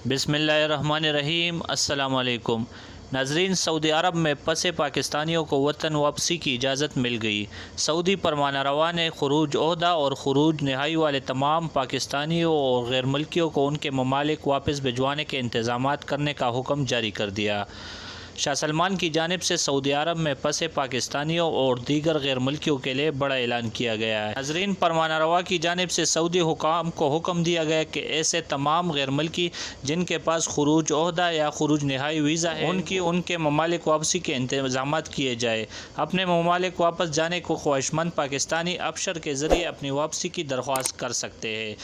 بسم اللہ الرحمن الرحیم۔ السلام علیکم ناظرین، سعودی عرب میں پسے پاکستانیوں کو وطن واپسی کی اجازت مل گئی۔ سعودی فرمانہ روا نے خروج عہدہ اور خروج نہائی والے تمام پاکستانیوں اور غیر ملکیوں کو ان کے ممالک واپس بھجوانے کے انتظامات کرنے کا حکم جاری کر دیا۔ شاہ سلمان کی جانب سے سعودی عرب میں پسے پاکستانیوں اور دیگر غیر ملکیوں کے لیے بڑا اعلان کیا گیا ہے۔ ناظرین، فرمانہ روا کی جانب سے سعودی حکام کو حکم دیا گیا کہ ایسے تمام غیر ملکی جن کے پاس خروج عہدہ یا خروج نہائی ویزا ہے ان کے ممالک واپسی کے انتظامات کیے جائے۔ اپنے ممالک واپس جانے کو خواہشمند پاکستانی ابشر کے ذریعے اپنی واپسی کی درخواست کر سکتے ہیں۔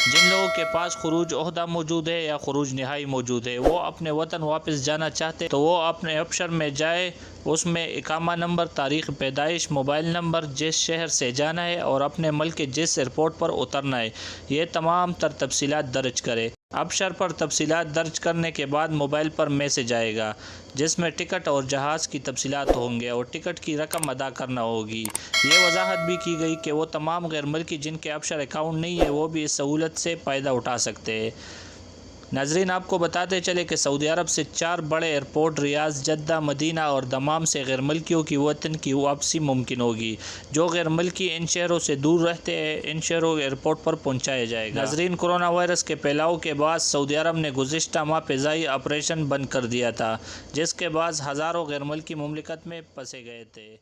جن لوگوں کے پاس خروج عہدہ موجود ہے یا خروج نہائی موجود ہے، وہ اپنے وطن واپس جانا چاہتے تو وہ اپنے ابشر میں جائے، اس میں اقامہ نمبر، تاریخ پیدائش، موبائل نمبر، جس شہر سے جانا ہے اور اپنے ملک کے جس ایئرپورٹ پر اترنا ہے، یہ تمام تفصیلات درج کرے۔ ابشر پر تفصیلات درج کرنے کے بعد موبائل پر میسج آئے گا جس میں ٹکٹ اور جہاز کی تفصیلات ہوں گے اور ٹکٹ کی رقم ادا کرنا ہوگی۔ یہ وضاحت بھی کی گئی کہ وہ تمام غیر ملکی جن کے ابشر اکاؤنٹ نہیں ہے وہ بھی اس سہولت سے فائدہ اٹھا سکتے ہیں۔ ناظرین، آپ کو بتاتے چلے کہ سعودی عرب سے 4 بڑے ایئرپورٹ ریاض، جدہ، مدینہ اور دمام سے غیر ملکیوں کی وطن کی واپسی ممکن ہوگی۔ جو غیر ملکی ان شہروں سے دور رہتے ہیں، ان شہروں ایئرپورٹ پر پہنچایا جائے گا۔ ناظرین، کورونا وائرس کے پھیلاؤ کے بعد سعودی عرب نے گزشتہ ماہ فضائی آپریشن بند کر دیا تھا، جس کے بعد ہزاروں غیر ملکی مملکت میں پھنسے گئے تھے۔